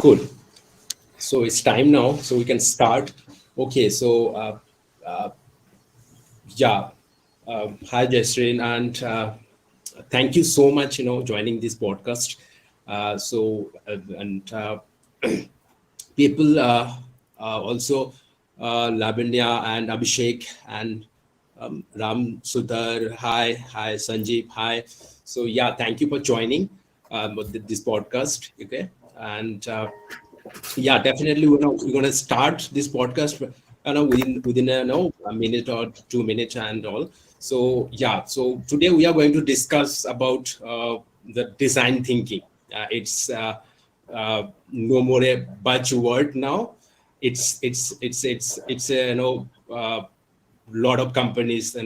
Cool. So it's time now, so we can start. Okay, so yeah, hi Jesrina, and thank you so much, joining this podcast. And people also Lavanya and Abhishek and Ram Sudhar. Hi Sanjeev. Hi. So yeah, thank you for joining this podcast. Okay, and yeah, definitely we're gonna start this podcast within a minute or 2 minutes and all. So yeah, so today we are going to discuss about the design thinking. It's no more a buzzword now. It's a lot of companies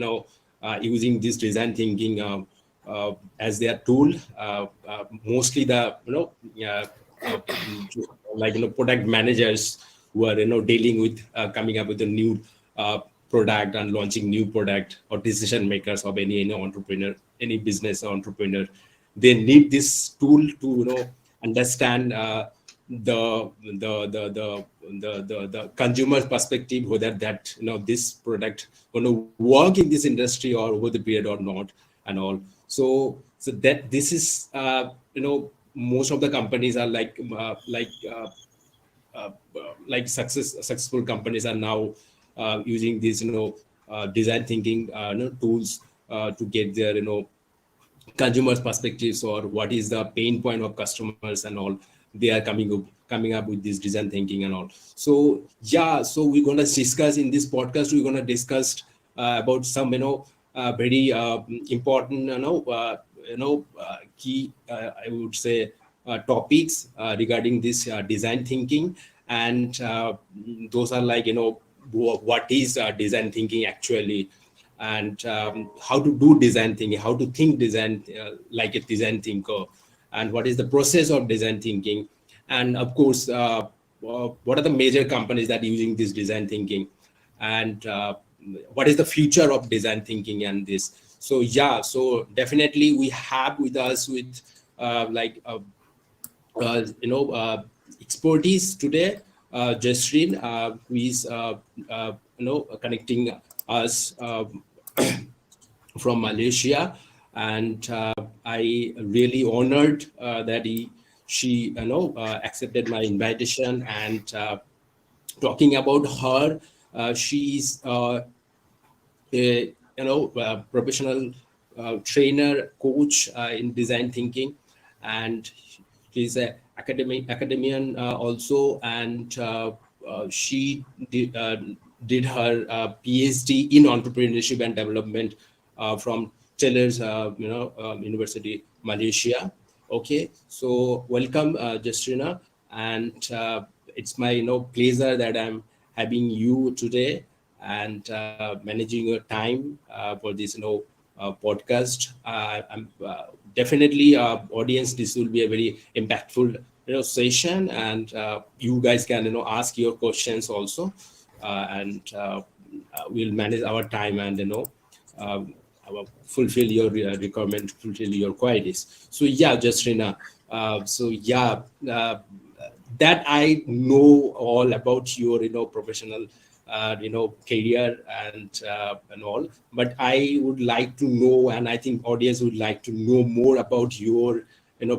using this design thinking as their tool, mostly the uh, uh, product managers who are dealing with coming up with a new uh, product and launching new product, or decision makers of any entrepreneur, any business entrepreneur. They need this tool to understand the consumer perspective, whether that this product going to work in this industry or over the period or not, and all. So that this is most of the companies are uh, like successful companies are now using these design thinking tools to get their consumers perspectives, or what is the pain point of customers and all. They are coming up with this design thinking and all. So yeah, so we're going to discuss in this podcast, we're going to discuss about some very important key, I would say, topics regarding this design thinking. And those are like what is design thinking actually, and how to do design thinking, how to think design like a design thinker, and what is the process of design thinking. And of course, what are the major companies that are using this design thinking, and what is the future of design thinking and this. So yeah, so definitely we have with us with like expertise today, Jesrina, who is connecting us from Malaysia. And I really honored that she accepted my invitation. And talking about her, she's a professional trainer, coach in design thinking, and she's a academian also. And she did her PhD in entrepreneurship and development from Taylor's University, Malaysia. Okay, so welcome, Jesrina, and it's my pleasure that I'm having you today, and managing your time for this podcast. I'm definitely audience, this will be a very impactful session, and you guys can ask your questions also, and we'll manage our time, and um, fulfill your requirement, fulfill your queries. So yeah, Jesrina, so yeah, that I know all about your professional career, and all. But I would like to know, and I think audience would like to know more about your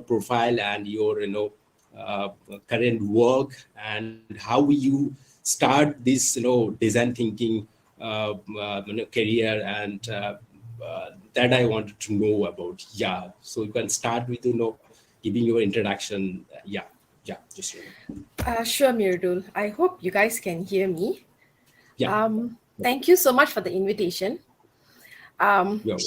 profile and your uh, current work, and how you start this design thinking career, and that I wanted to know about. Yeah, so you can start with giving your introduction. Yeah, just Sure, Mirdul. I hope you guys can hear me. yeah. Thank you so much for the invitation. Um, Yeah.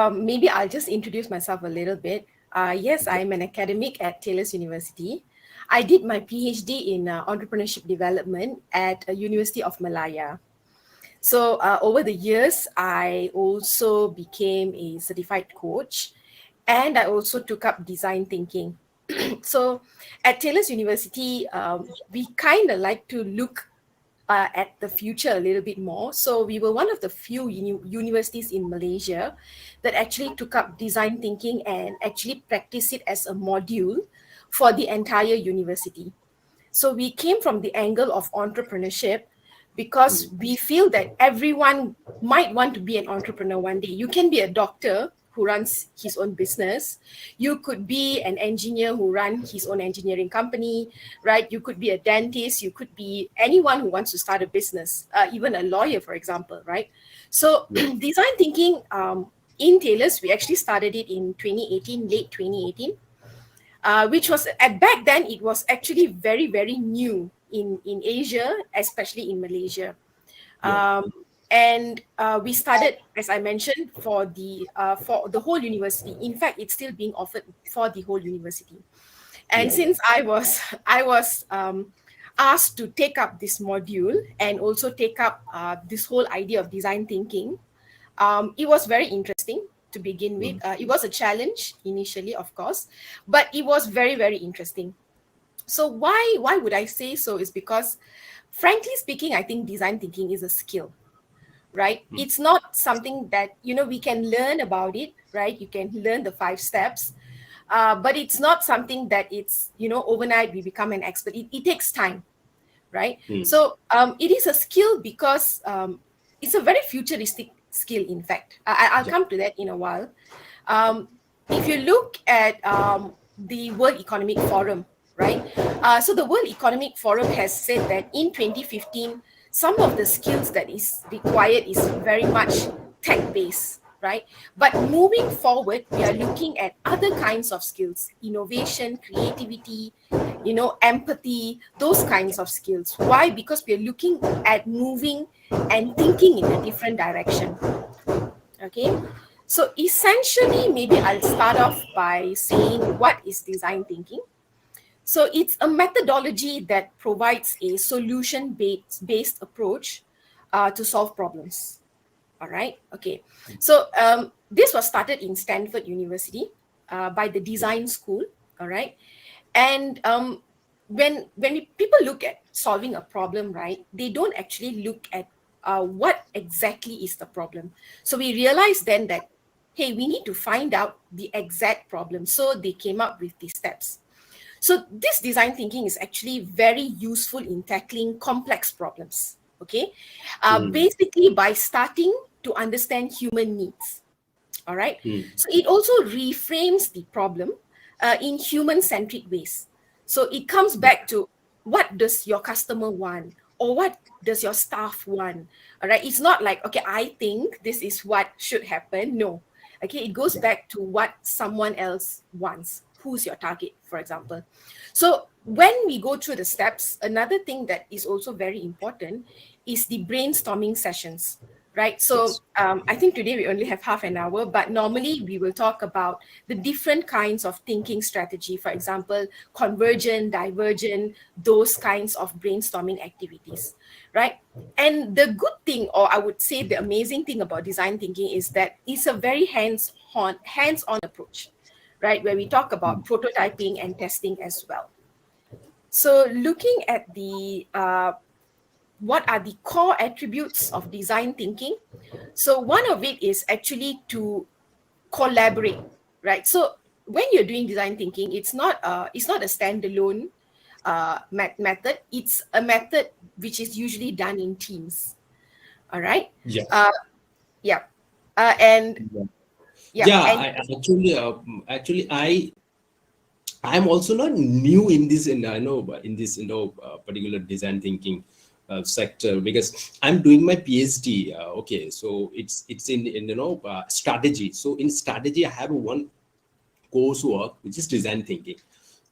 Maybe I'll just introduce myself a little bit. Yes, I'm an academic at Taylor's University. I did my PhD in entrepreneurship development at University of Malaya. So over the years, I also became a certified coach, and I also took up design thinking. So at Taylor's University, we kind of like to look at the future a little bit more. So we were one of the few universities in Malaysia that actually took up design thinking and actually practice it as a module for the entire university. So we came from the angle of entrepreneurship because we feel that everyone might want to be an entrepreneur one day. You can be a doctor who runs his own business. You could be an engineer who runs his own engineering company, right? You could be a dentist. You could be anyone who wants to start a business, even a lawyer, for example, right? So design thinking in Taylor's, we actually started it in 2018, late 2018. Which was back then, it was actually very, very new in Asia, especially in Malaysia. And we started, as I mentioned, for the whole university. In fact, it's still being offered for the whole university. And since I was asked to take up this module and also take up this whole idea of design thinking, it was very interesting to begin with. It was a challenge initially, of course, but it was very, very interesting. So why would I say so is because, frankly speaking, I think design thinking is a skill, right? It's not something that, we can learn about it, right? You can learn the 5 steps, but it's not something that it's, overnight we become an expert. It takes time, right? So it is a skill because it's a very futuristic skill, in fact. I'll come to that in a while. If you look at the World Economic Forum, right? So the World Economic Forum has said that in 2015, some of the skills that is required is very much tech-based, right? But moving forward, we are looking at other kinds of skills: innovation, creativity, empathy, those kinds of skills. Why? Because we are looking at moving and thinking in a different direction. Okay, so essentially, maybe I'll start off by saying what is design thinking. So it's a methodology that provides a solution-based approach to solve problems. All right, okay. So this was started in Stanford University by the design school, all right? And when people look at solving a problem, right, they don't actually look at what exactly is the problem. So we realized then that, hey, we need to find out the exact problem. So they came up with these steps. So this design thinking is actually very useful in tackling complex problems, okay? Basically by starting to understand human needs, all right? So it also reframes the problem in human-centric ways. So it comes back to, what does your customer want? Or what does your staff want? All right, it's not like, okay, I think this is what should happen. No, okay, it goes back to what someone else wants. Who's your target, for example? So when we go through the steps, another thing that is also very important is the brainstorming sessions, right? So I think today we only have half an hour, but normally we will talk about the different kinds of thinking strategy. For example, convergent, divergent, those kinds of brainstorming activities, right? And the good thing, or I would say the amazing thing about design thinking is that it's a very hands-on approach, right? Where we talk about prototyping and testing as well. So looking at the what are the core attributes of design thinking? So one of it is actually to collaborate, right? So when you're doing design thinking, it's not a standalone method. It's a method which is usually done in teams. All right. Yeah. I'm also not new in this, particular design thinking sector, because I'm doing my PhD. Okay, so it's in strategy. So in strategy, I have one coursework which is design thinking,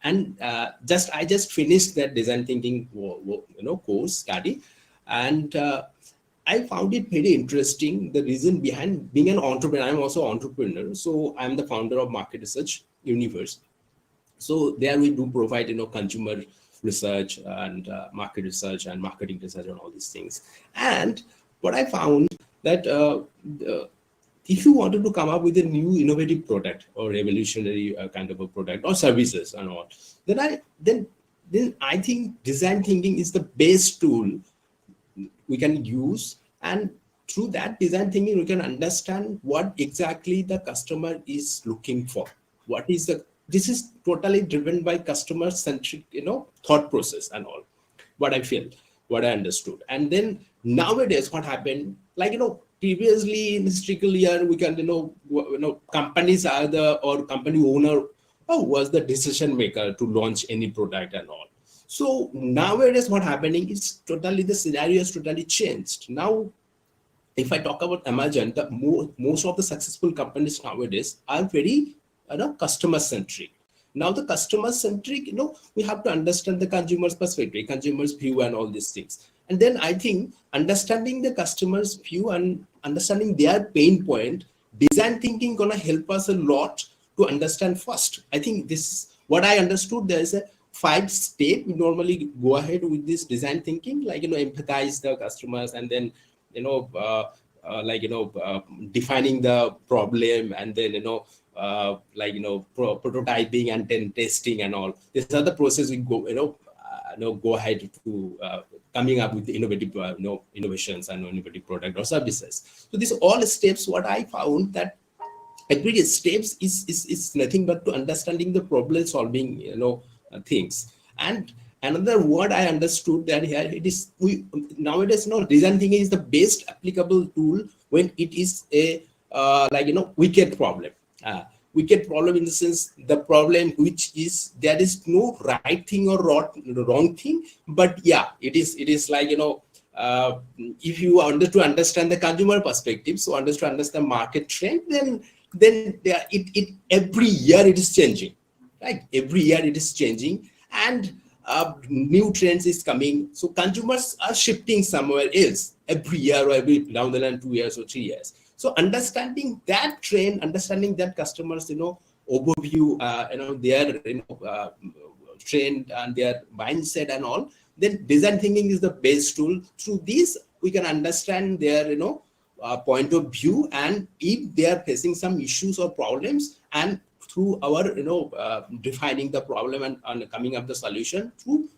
and I just finished that design thinking course study, and I found it very interesting. The reason behind being an entrepreneur, I'm also an entrepreneur. So I'm the founder of Market Research Universe. So there we do provide, consumer research and market research and marketing research and all these things. And what I found that if you wanted to come up with a new innovative product or revolutionary kind of a product or services and all, then I think design thinking is the best tool we can use, and through that design thinking we can understand what exactly the customer is looking for, what is the this is totally driven by customer centric, thought process and all. What I feel, what I understood. And then nowadays, what happened, like, previously in historical year, we can, companies are or company owner was the decision maker to launch any product and all. So nowadays, what happening is totally, the scenario has totally changed. Now, if I talk about Amazon, most of the successful companies nowadays are very, customer centric. Now the customer centric, we have to understand the consumer's perspective, consumer's view, and all these things. And then I think understanding the customer's view and understanding their pain point, design thinking gonna help us a lot to understand first. I think this is what I understood. There is a 5-step we normally go ahead with this design thinking, like, empathize the customers, and then defining the problem, and then prototyping, and then testing and all. These are the process we go go ahead to coming up with innovative innovations and innovative product or services. So these all steps, what I found that every steps is nothing but to understanding the problem solving things. And another word I understood that here, it is, we nowadays design thinking is the best applicable tool when it is a wicked problem. Wicked problem in the sense, the problem which is, there is no right thing or wrong thing, but yeah, it is like, if you want to understand the consumer perspective, so understand market trend, then it every year it is changing, right? Every year it is changing, and new trends is coming. So consumers are shifting somewhere else every year, or every down the line 2 years or 3 years. So understanding that trend, understanding that customers, overview, their, trend and their mindset and all, then design thinking is the best tool. Through this, we can understand their, point of view, and if they are facing some issues or problems, and through our, defining the problem and coming up the solution to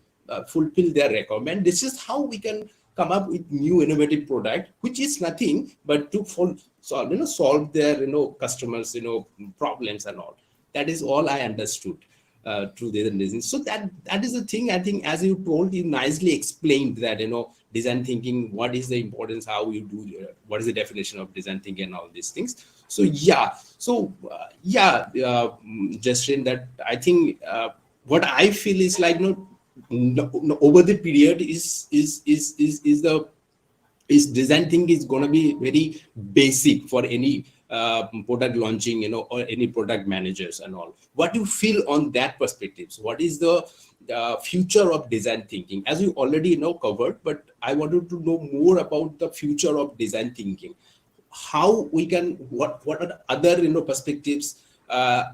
fulfill their requirement. This is how we can come up with new innovative product, which is nothing but to solve their, customers, problems and all. That is all I understood through the design. So that is the thing. I think, as you told, you nicely explained that, design thinking, what is the importance, how you do, what is the definition of design thinking, and all these things. So Jesrina, that I think what I feel is like, over the period is design thinking is going to be very basic for any product launching, or any product managers and all. What do you feel on that perspective? So what is the future of design thinking, as you already covered, but I wanted to know more about the future of design thinking. How we can, what are the other perspectives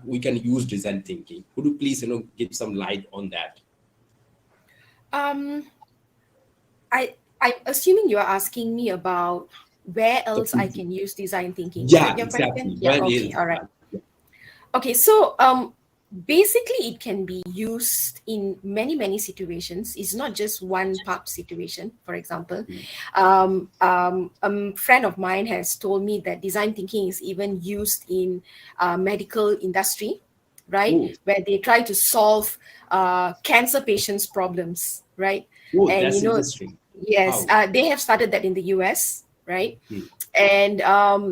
we can use design thinking? Could you please give some light on that? I'm assuming you're asking me about where else I can use design thinking. Yeah, your exactly. question? Yeah, okay, all right. Okay, so basically it can be used in many situations. It's not just one pub situation. For example, a friend of mine has told me that design thinking is even used in medical industry, right? Ooh. Where they try to solve cancer patients' problems, right? Oh, And that's interesting. yes, they have started that in the US, right? And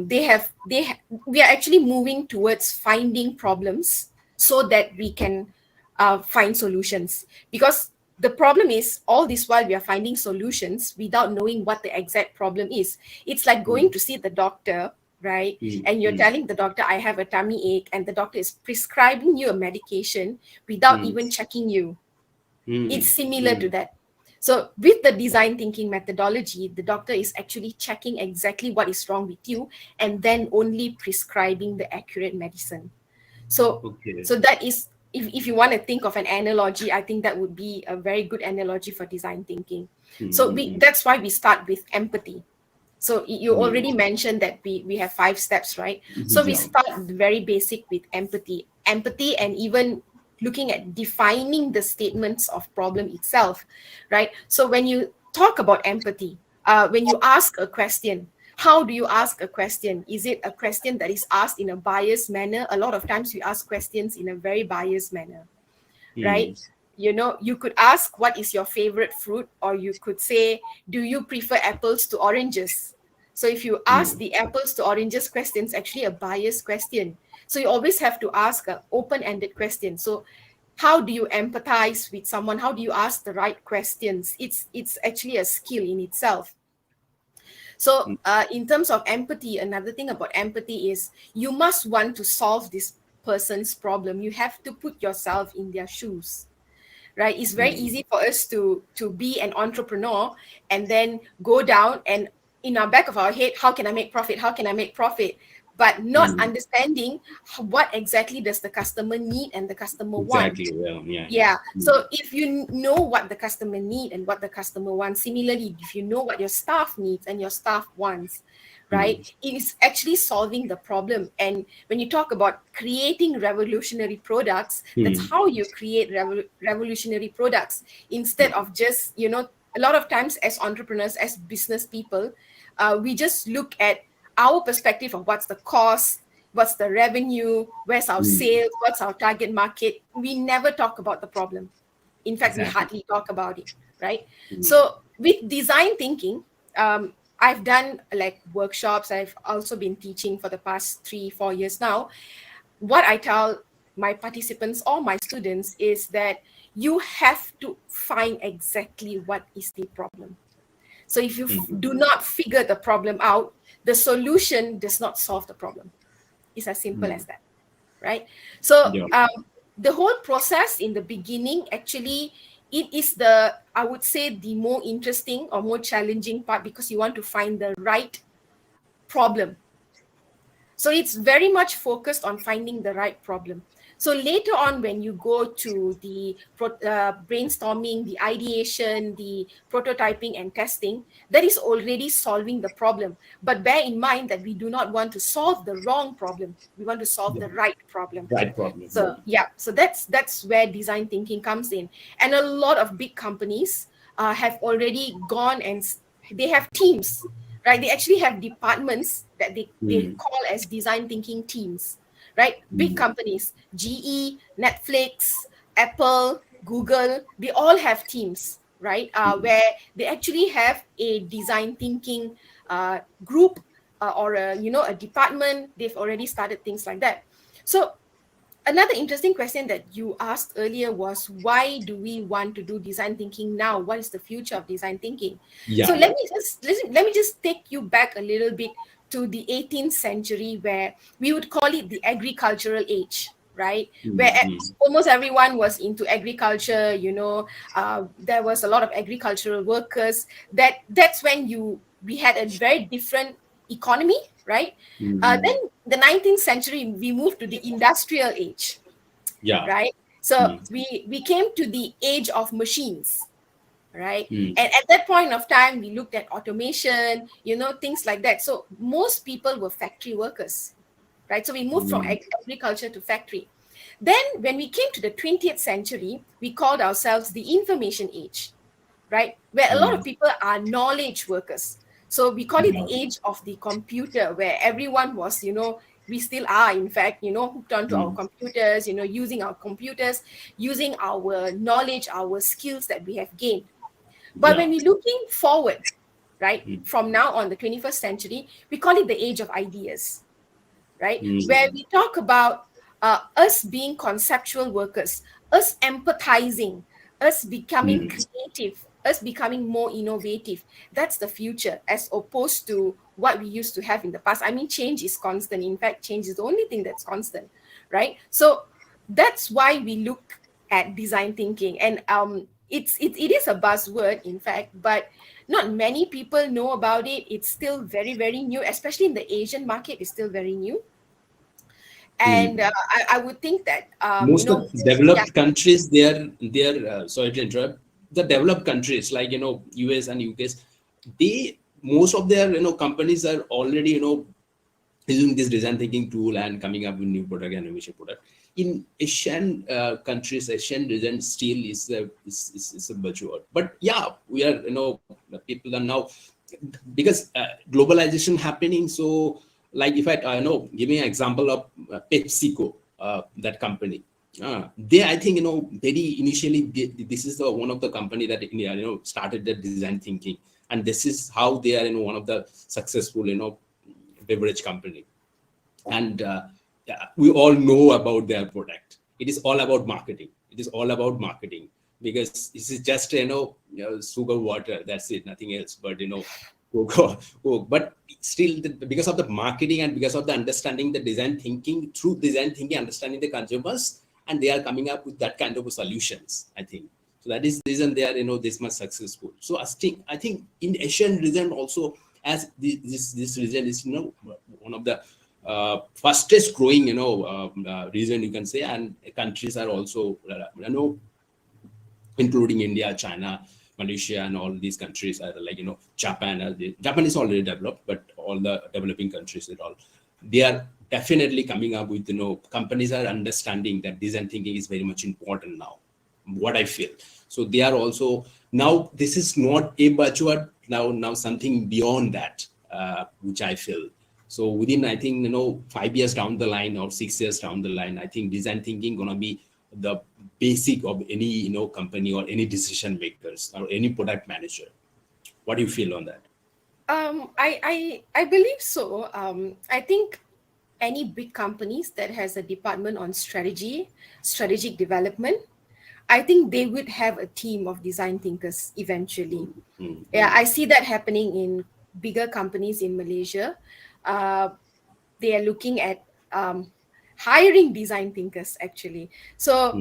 we are actually moving towards finding problems so that we can find solutions. Because the problem is, all this while we are finding solutions without knowing what the exact problem is. It's like going to see the doctor, right? And you're telling the doctor, I have a tummy ache, and the doctor is prescribing you a medication without even checking you. It's similar to that. So with the design thinking methodology, the doctor is actually checking exactly what is wrong with you, and then only prescribing the accurate medicine. So that is, if you want to think of an analogy, I think that would be a very good analogy for design thinking. So that's why we start with empathy. So you already mentioned that we have 5 steps, right? So we start very basic with empathy, and even looking at defining the statements of problem itself, right? So when you talk about empathy, when you ask a question, How do you ask a question? Is it a question that is asked in a biased manner? A lot of times we ask questions in a very biased manner, right? You know, you could ask, what is your favorite fruit? Or you could say, do you prefer apples to oranges? So if you ask the apples to oranges question, it's actually a biased question. So you always have to ask an open-ended question. So how do you empathize with someone? How do you ask the right questions? It's actually a skill in itself. So in terms of empathy, another thing about empathy is you must want to solve this person's problem. You have to put yourself in their shoes, right? It's very easy for us to be an entrepreneur and then go down and in our back of our head, how can I make profit? How can I make profit? But not understanding what exactly does the customer need and the customer want. Yeah. So if you know what the customer need and what the customer wants, similarly, if you know what your staff needs and your staff wants, right, it is actually solving the problem. And when you talk about creating revolutionary products, that's how you create revolutionary products, instead of just, you know, a lot of times as entrepreneurs, as business people, we just look at our perspective of what's the cost, what's the revenue, where's our sales, what's our target market. We never talk about the problem. In fact, we hardly talk about it, right? So with design thinking, I've done like workshops. I've also been teaching for the past 3-4 years now. What I tell my participants or my students is that you have to find exactly what is the problem. So if you do not figure the problem out, the solution does not solve the problem. It's as simple as that, right? So the whole process in the beginning, actually, it is the, I would say, the more interesting or more challenging part, because you want to find the right problem. So it's very much focused on finding the right problem. So later on, when you go to the brainstorming, the ideation, the prototyping and testing, that is already solving the problem. But bear in mind that we do not want to solve the wrong problem. We want to solve the right problem. Right problem. So so that's where design thinking comes in. And a lot of big companies have already gone and they have teams, right? They actually have departments that they call as design thinking teams, right? Big companies, GE, Netflix, Apple, Google, they all have teams, right? Where they actually have a design thinking group or a department. They've already started things like that. So another interesting question that you asked earlier was, why do we want to do design thinking now? What is the future of design thinking? So let me just take you back a little bit to the 18th century, where we would call it the agricultural age, right? Where almost everyone was into agriculture. There was a lot of agricultural workers. That's when we had a very different economy, right? Then the 19th century, we moved to the industrial age, right? So we came to the age of machines, right? And at that point of time, we looked at automation, things like that. So most people were factory workers, right? So we moved from agriculture to factory. Then when we came to the 20th century, we called ourselves the information age, right? Where a lot of people are knowledge workers. So we call it the age of the computer, where everyone was, we still are, in fact, hooked onto our computers, using our computers, using our knowledge, our skills that we have gained. But when we're looking forward, right, from now on, the 21st century, we call it the age of ideas, right? Where we talk about us being conceptual workers, us empathizing, us becoming creative, us becoming more innovative. That's the future, as opposed to what we used to have in the past. I mean, change is constant. In fact, change is the only thing that's constant, right? So that's why we look at design thinking. And it is a buzzword, in fact, but not many people know about it. It's still very, very new, especially in the Asian market. It's still very new. And I would think that most of developed countries, they're sorry to interrupt, the developed countries like US and UK's, most of their companies are already using this design thinking tool and coming up with new product and innovation product. In Asian countries, Asian design still is a buzzword. But we are people are now because globalization happening. So like if I know, give me an example of PepsiCo, that company. They, I think, very initially, this is the one of the company that India, started the design thinking, and this is how they are, one of the successful, beverage company. And yeah, we all know about their product. It is all about marketing. It is all about marketing, because this is just sugar water. That's it, nothing else. But Coke. But still, because of the marketing and because of the understanding the design thinking, through design thinking, understanding the consumers, and they are coming up with that kind of solutions, I think. So that is the reason they are this much successful. So I think in Asian region also, as this region is one of the fastest growing region, you can say, and countries are also including India, China, Malaysia, and all these countries are like Japan. Japan is already developed, but all the developing countries at all, they are definitely coming up with companies are understanding that design thinking is very much important now. What I feel, so they are also now. This is not a buzzword now something beyond that, which I feel. So within, I think 5 years down the line or 6 years down the line, I think design thinking gonna be the basic of any company or any decision makers or any product manager. What do you feel on that? I believe so. I think any big companies that has a department on strategic development, I think they would have a team of design thinkers eventually. Yeah, I see that happening in bigger companies in Malaysia. They are looking at hiring design thinkers actually. So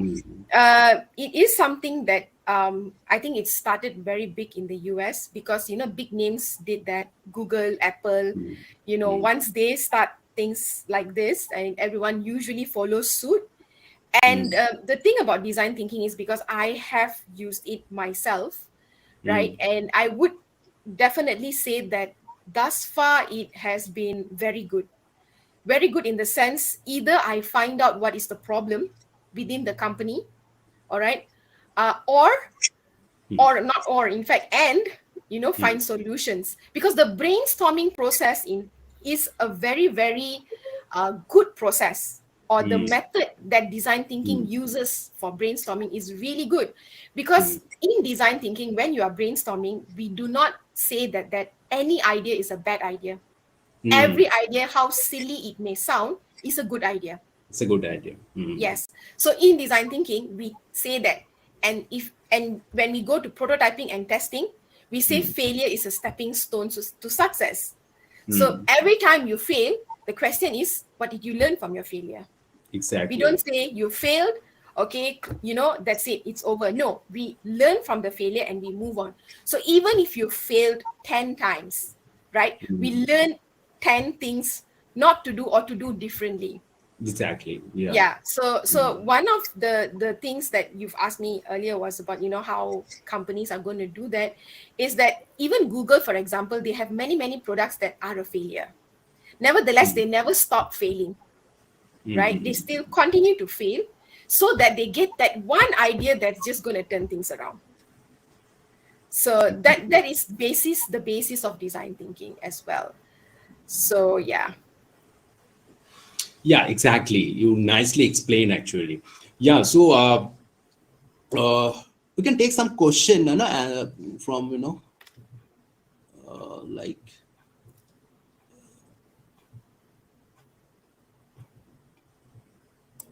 it is something that I think it started very big in the US, because big names did that. Google, Apple, once they start things like this, and everyone usually follows suit. And the thing about design thinking is, because I have used it myself, right? And I would definitely say that thus far it has been very good. Very good in the sense, either I find out what is the problem within the company, all right, or not, or in fact, and find solutions, because the brainstorming process is a very, very good process, or the method that design thinking uses for brainstorming is really good. Because in design thinking, when you are brainstorming, we do not say that any idea is a bad idea. Every idea, how silly it may sound, is a good idea. It's a good idea. Yes. So in design thinking, we say that, and when we go to prototyping and testing, we say failure is a stepping stone to success. So every time you fail, the question is, what did you learn from your failure? Exactly. We don't say you failed, okay, that's it, it's over. No, we learn from the failure and we move on. So even if you failed 10 times, right, we learn 10 things not to do or to do differently. Exactly. Yeah. Yeah. So one of the things that you've asked me earlier was about how companies are going to do that, is that even Google, for example, they have many products that are a failure. Nevertheless, they never stop failing, right? They still continue to fail, so that they get that one idea that's just going to turn things around. So that is the basis of design thinking as well. So yeah. Yeah, exactly. You nicely explain actually. Yeah. So we can take some question from like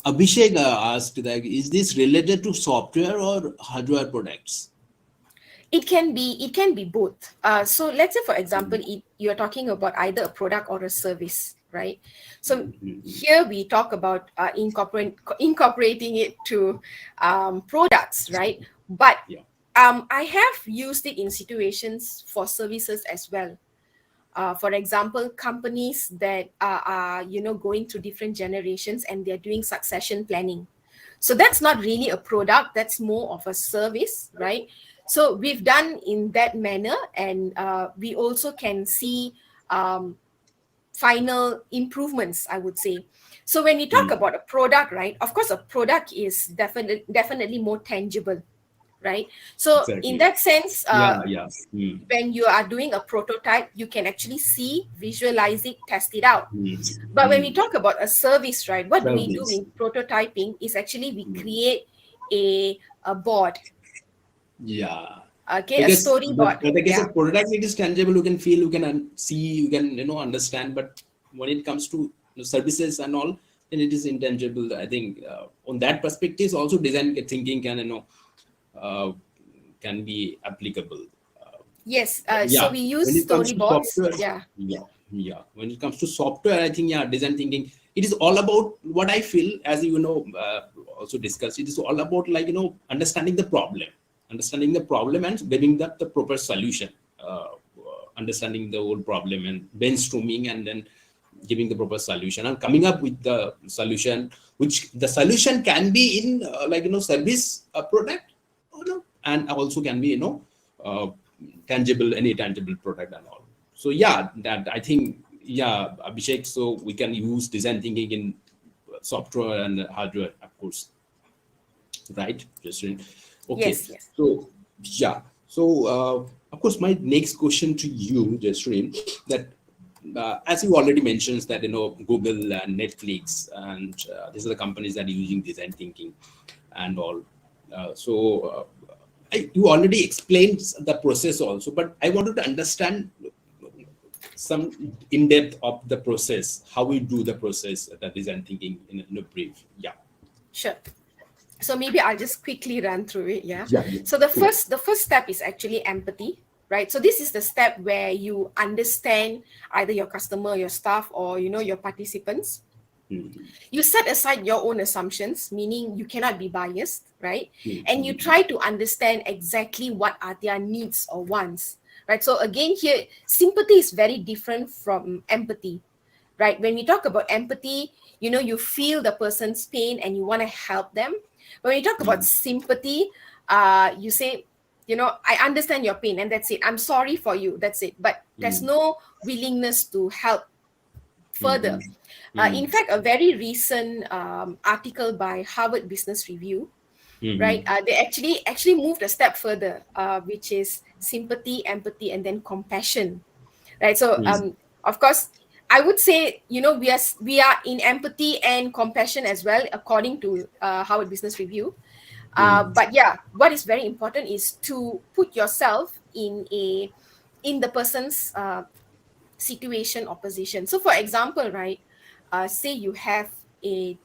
Abhishek asked that, is this related to software or hardware products? It can be both. So let's say, for example, you're talking about either a product or a service, right? So here we talk about incorporating it to products, right? But I have used it in situations for services as well. For example, companies that are going through different generations and they're doing succession planning. So that's not really a product, that's more of a service, right? So we've done in that manner, and we also can see final improvements, I would say. So when we talk about a product, right, of course, a product is definitely more tangible, right? So in Exactly. that sense, Yeah. when you are doing a prototype, you can actually see, visualize it, test it out. But when we talk about a service, right, what do we do Service. in prototyping is actually we create a board, Yeah. okay, a Because storyboard. but the case Yeah. of product, it is tangible. You can feel, you can see, you can understand. But when it comes to services and all, then it is intangible. I think on that perspective, also design thinking can uh, can be applicable. Yes. But So yeah, we when use it comes to storyboards. software, Yeah. yeah. When it comes to software, I think design thinking. It is all about what I feel, as also discussed. It is all about understanding the problem and giving that the proper solution. Understanding the whole problem and brainstorming, and then giving the proper solution and coming up with the solution, which the solution can be in service product, and also can be uh, any tangible product and all. So yeah, that I think, yeah, Abhishek, so we can use design thinking in software and hardware, of course, right, Jesrina? Okay, Yes. Yes. so yeah, so of course my next question to you, Jesrina, that as you already mentioned that Google and Netflix and these are the companies that are using design thinking and all. You already explained the process also, but I wanted to understand some in depth of the process, how we do the process, that design thinking in a brief. Yeah. Sure. So maybe I'll just quickly run through it. Yeah. Yeah. So the first step is actually empathy, right? So this is the step where you understand either your customer, your staff, or your participants. You set aside your own assumptions, meaning you cannot be biased, right? And you try to understand exactly what are their needs or wants, right? So again, here, sympathy is very different from empathy, right? When we talk about empathy, you feel the person's pain and you want to help them. But when you talk about sympathy, you say, I understand your pain and that's it. I'm sorry for you. That's it. But there's no willingness to help further. In fact, a very recent article by Harvard Business Review, right? They actually moved a step further, which is sympathy, empathy, and then compassion, right? So, of course, I would say we are in empathy and compassion as well, according to Harvard Business Review. But yeah, what is very important is to put yourself in the person's situation or position. So for example, right, say you have a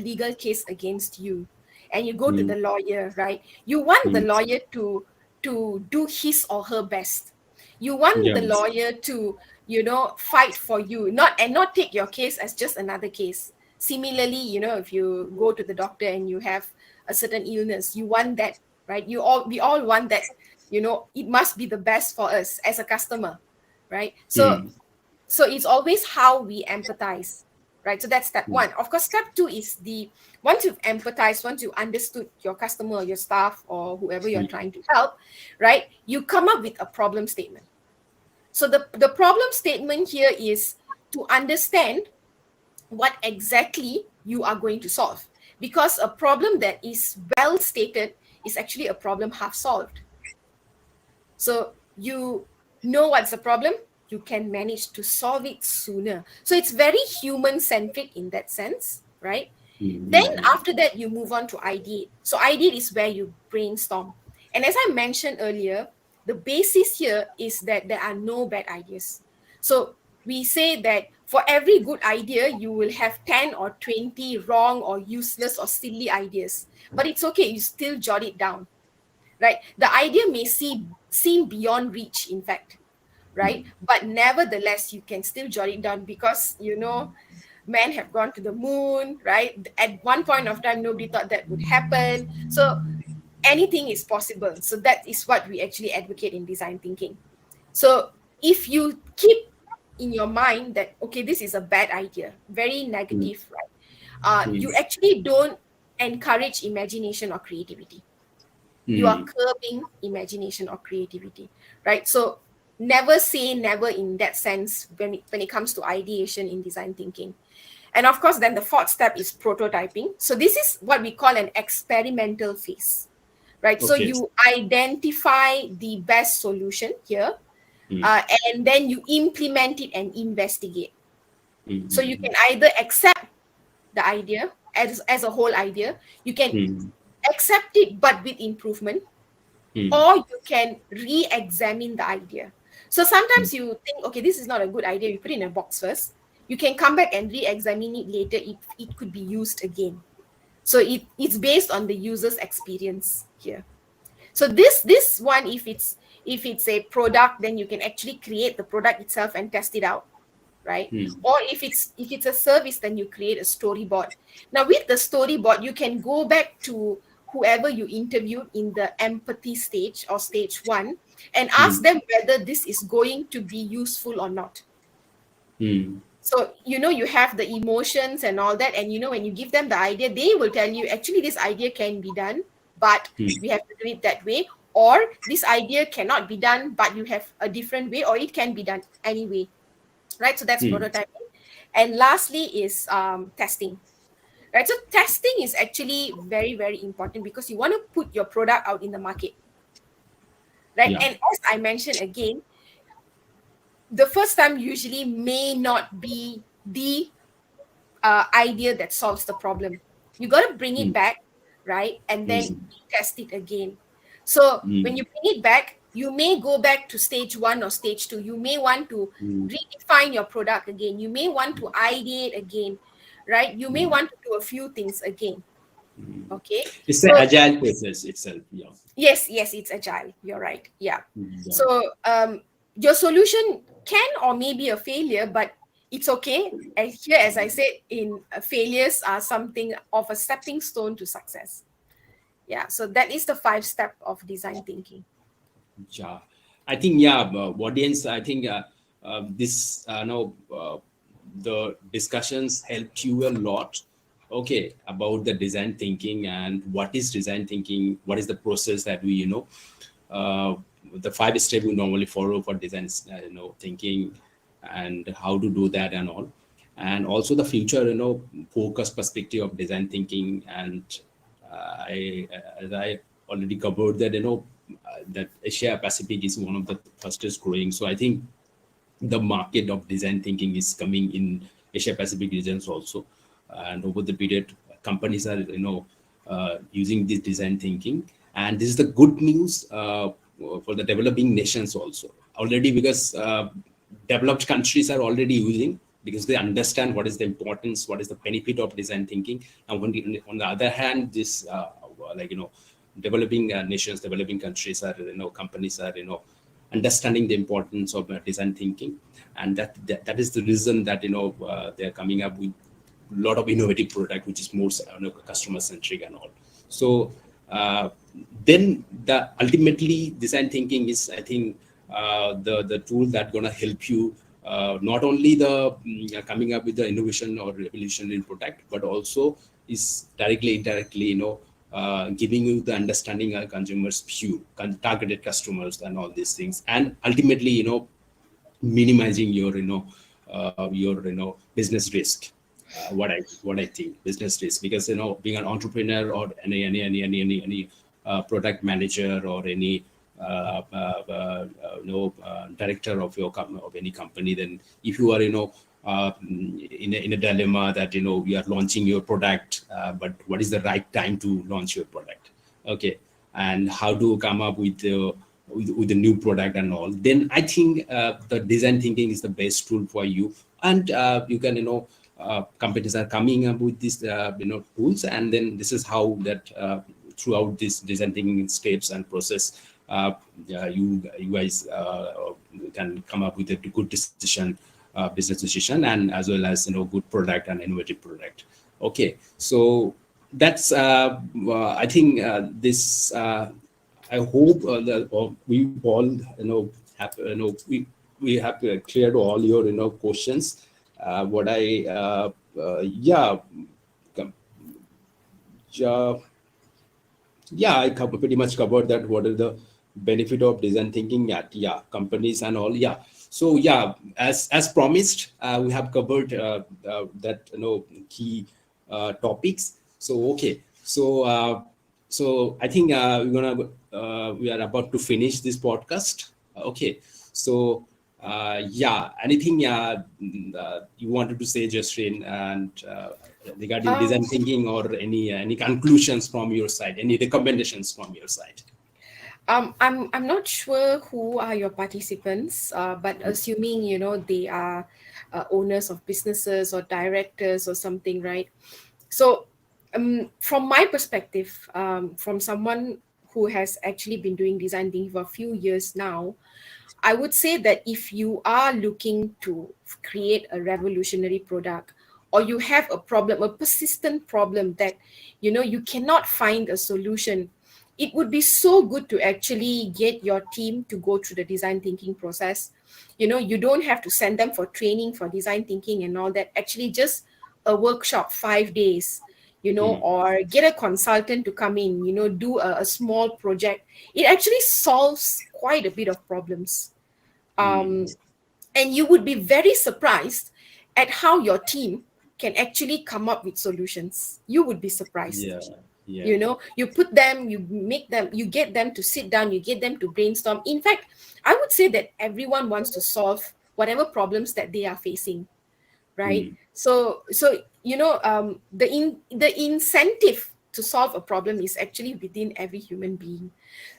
legal case against you, and you go to the lawyer, right? You want the lawyer to do his or her best. You want Yeah. the lawyer to fight for you, not take your case as just another case. Similarly, if you go to the doctor and you have a certain illness, you want that, right? We all want that. It must be the best for us as a customer, right? So it's always how we empathize, right? So that's step one. Of course, step two is once you've empathized, once you understood your customer, your staff, or whoever you're trying to help, right? You come up with a problem statement. So the problem statement here is to understand what exactly you are going to solve, because a problem that is well stated is actually a problem half solved. So you know what's the problem, you can manage to solve it sooner. So it's very human centric in that sense, right? Then after that, you move on to ideate. So ideate is where you brainstorm. And as I mentioned earlier, the basis here is that there are no bad ideas. So we say that for every good idea, you will have 10 or 20 wrong or useless or silly ideas. But it's okay, you still jot it down, right? The idea may seem beyond reach, in fact, right? But nevertheless, you can still jot it down because, men have gone to the moon, right? At one point of time, nobody thought that would happen. So anything is possible. So that is what we actually advocate in design thinking. So if you keep in your mind that, okay, this is a bad idea, very negative, right? You actually don't encourage imagination or creativity. You are curbing imagination or creativity, right? So never say never in that sense when it comes to ideation in design thinking. And of course, then the fourth step is prototyping. So this is what we call an experimental phase, right? So Okay. you identify the best solution here, Mm. and then you implement it and investigate. So you Mm. can either accept the idea as a whole idea, you can Mm. accept it but with improvement, Mm. or you can re-examine the idea. So sometimes you think, okay, this is not a good idea, you put it in a box first. You can come back and re-examine it later if it could be used again. So it's based on the user's experience here. So this one, if it's a product, then you can actually create the product itself and test it out, right? Mm. Or if it's a service, then you create a storyboard. Now with the storyboard, you can go back to whoever you interviewed in the empathy stage or stage 1 and ask Mm. them whether this is going to be useful or not. Mm. So you have the emotions and all that, and when you give them the idea, they will tell you, actually this idea can be done, but Mm. we have to do it that way, or this idea cannot be done, but you have a different way, or it can be done anyway, right? So that's Mm. prototyping. And lastly is testing, right? So testing is actually very, very important because you want to put your product out in the market, right? Yeah. And as I mentioned again, the first time usually may not be the idea that solves the problem. You got to bring it Mm. back, right? And then Mm. test it again. So when Mm. you bring it back, you may go back to stage 1 or stage 2. You may want to Mm. redefine your product again. You may want to ideate again, right? You may want to do a few things again. Okay. It's the So agile process itself. Yeah. yes, it's agile. You're right. Yeah. Yeah. So your solution can or may be a failure, but it's okay. And here, as I said, in failures are something of a stepping stone to success. Yeah. So that is the 5 step of design thinking. Yeah, I think audience. I think this no the discussions helped you a lot. Okay, about the design thinking and what is design thinking. What is the process that we the 5 step we normally follow for design thinking, and how to do that and all, and also the future focus perspective of design thinking. And I as I already covered that that Asia Pacific is one of the fastest growing. So I think the market of design thinking is coming in Asia Pacific regions also, and over the period, companies are using this design thinking, and this is the good news for the developing nations also already, because developed countries are already using, because they understand what is the importance, what is the benefit of design thinking. And on the other hand, this developing nations, developing countries are companies are understanding the importance of design thinking, and that is the reason that they're coming up with a lot of innovative product which is more customer centric and all. So then the ultimately design thinking is, I think, the tool that gonna help you not only the coming up with the innovation or revolutionary product, but also is directly indirectly giving you the understanding of consumers view, targeted customers and all these things, and ultimately minimizing your business risk. What I think business risk, because being an entrepreneur or any product manager or any director of of any company, then if you are in a dilemma that you are launching your product, but what is the right time to launch your product, okay, and how to come up with with the new product and all, then I think the design thinking is the best tool for you. And you can companies are coming up with these tools, and then this is how that throughout this design thinking steps and process, you guys can come up with a good decision, business decision, and as well as good product and innovative product. Okay, so that's I think this I hope that we all have we have cleared all your questions. What I yeah com- ja- yeah, I pretty much covered that. What are the benefit of design thinking at companies and all. Yeah. So as promised, we have covered that key topics. So okay. So So I think we are about to finish this podcast. Okay. So yeah, anything you wanted to say, Jesrina, and regarding Um, design thinking, or any conclusions from your side, any recommendations from your side? I'm not sure who are your participants, but assuming they are owners of businesses or directors or something, right? So, from my perspective, from someone who has actually been doing design thinking for a few years now, I would say that if you are looking to create a revolutionary product, or you have a problem, a persistent problem that you cannot find a solution, it would be so good to actually get your team to go through the design thinking process. You don't have to send them for training for design thinking and all that. Actually, just a workshop, 5 days, or get a consultant to come in, do a small project. It actually solves quite a bit of problems. um, and you would be very surprised at how your team can actually come up with solutions. You would be surprised. Yeah, yeah. You put them, you make them, you get them to sit down, you get them to brainstorm. In fact, I would say that everyone wants to solve whatever problems that they are facing, right? So the incentive to solve a problem is actually within every human being.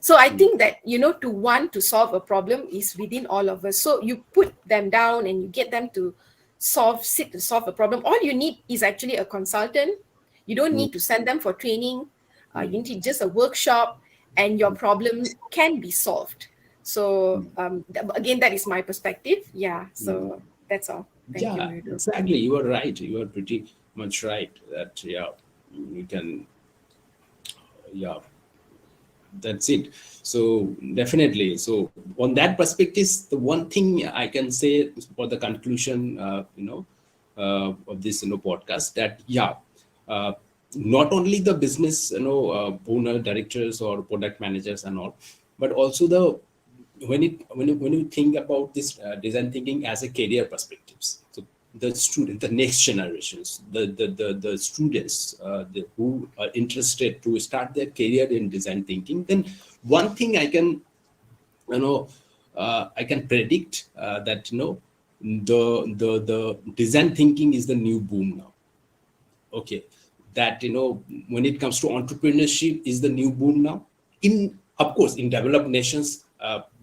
So I think that to want to solve a problem is within all of us. So you put them down and you get them to sit to solve a problem. All you need is actually a consultant. You don't need to send them for training. You need just a workshop, and your problem can be solved. So again, that is my perspective. Yeah, so that's all. Thank you, Yeah, Mirdul. exactly. You are right. You are pretty much right that, yeah, you can, yeah, that's it. So definitely. So on that perspective, the one thing I can say for the conclusion, of this, podcast, that, yeah, uh, not only the business, owner, directors, or product managers and all, but also the when you think about this design thinking as a career perspectives, so the next generations, the students, who are interested to start their career in design thinking, then one thing I can, you know I can predict, that, the design thinking is the new boom now. Okay, that, when it comes to entrepreneurship, is the new boom now. In, of course, in developed nations,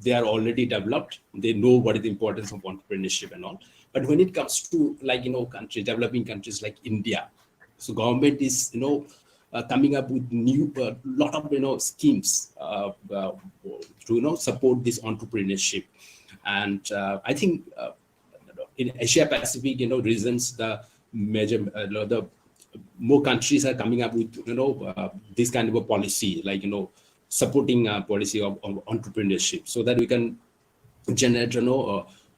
they are already developed, they know what is the importance of entrepreneurship and all. But when it comes to, like, developing countries like India, so government is, coming up with new, lot of, schemes, to, support this entrepreneurship. And I think, in Asia Pacific, regions, the major, the more countries are coming up with, this kind of a policy, like, supporting a policy of entrepreneurship, so that we can generate,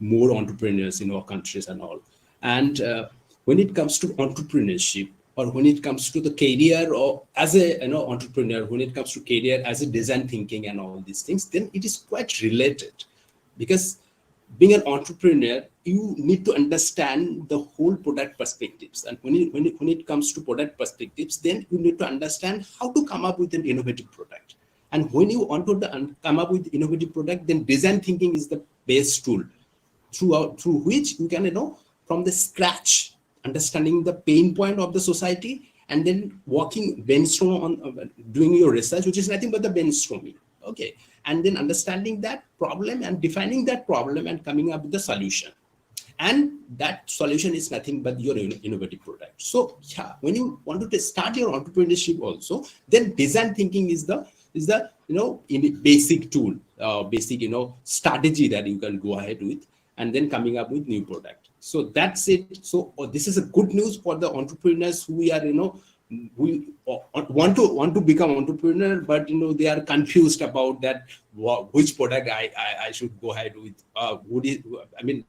more entrepreneurs in our countries and all. And when it comes to entrepreneurship, or when it comes to the career, or as a, entrepreneur, when it comes to career as a design thinking and all these things, then it is quite related. Because being an entrepreneur, you need to understand the whole product perspectives. And when it comes to product perspectives, then you need to understand how to come up with an innovative product. And when you want to come up with innovative product, then design thinking is the best tool through which you can, from the scratch, understanding the pain point of the society, and then brainstorm on, doing your research, which is nothing but the brainstorming. Okay, and then understanding that problem and defining that problem and coming up with the solution. And that solution is nothing but your innovative product. So yeah, when you want to start your entrepreneurship also, then design thinking is the basic tool, basic, strategy that you can go ahead with, and then coming up with new product. So that's it. So this is a good news for the entrepreneurs who are, we want to become entrepreneur, but they are confused about that, which product I should go ahead with.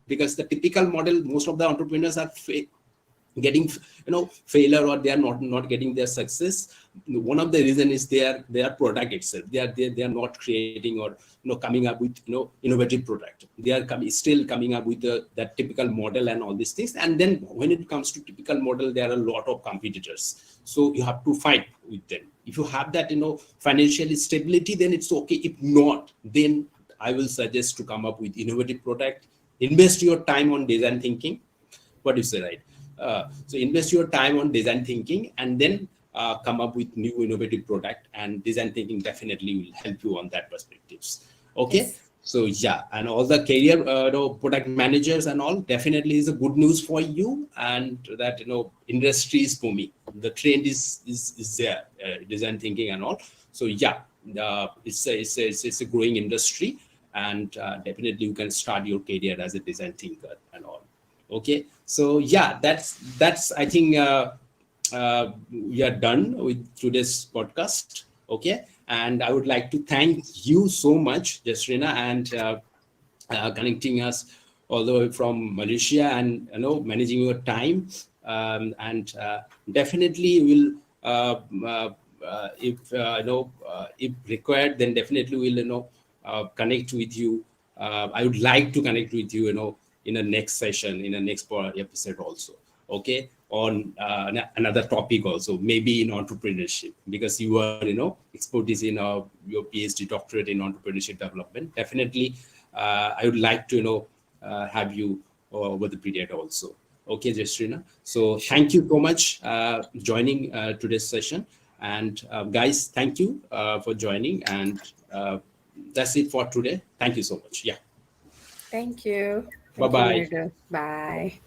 Because the typical model, most of the entrepreneurs are getting, failure, or they are not getting their success. One of the reason is their product itself. They are not creating, or coming up with, innovative product. They are still coming up with that typical model and all these things. And then when it comes to typical model, there are a lot of competitors, so you have to fight with them. If you have that, financial stability, then it's okay. If not, then I will suggest to come up with innovative product, invest your time on design thinking. What you say, right? So invest your time on design thinking, and then come up with new innovative product, and design thinking definitely will help you on that perspectives. Okay. Yes. So yeah, and all the career product managers and all, definitely is a good news for you, and that industry is booming. The trend is there, design thinking and all. So yeah, it's a growing industry, and definitely you can start your career as a design thinker and all. Okay, so yeah, that's I think we are done with today's podcast. Okay, and I would like to thank you so much, Jesrina, and connecting us all the way from Malaysia, and managing your time, and definitely will if required, then definitely will connect with you. I would like to connect with you, in the next session, in the next episode also. Okay, on another topic also, maybe in entrepreneurship, because you are expertise in your PhD doctorate in entrepreneurship development. Definitely, I would like to have you over the period also. Okay, Jesrina. So thank you so much joining today's session, and guys, thank you for joining, and that's it for today. Thank you so much. Yeah. Thank you. Bye Thank you, bye. Mirdul. Bye.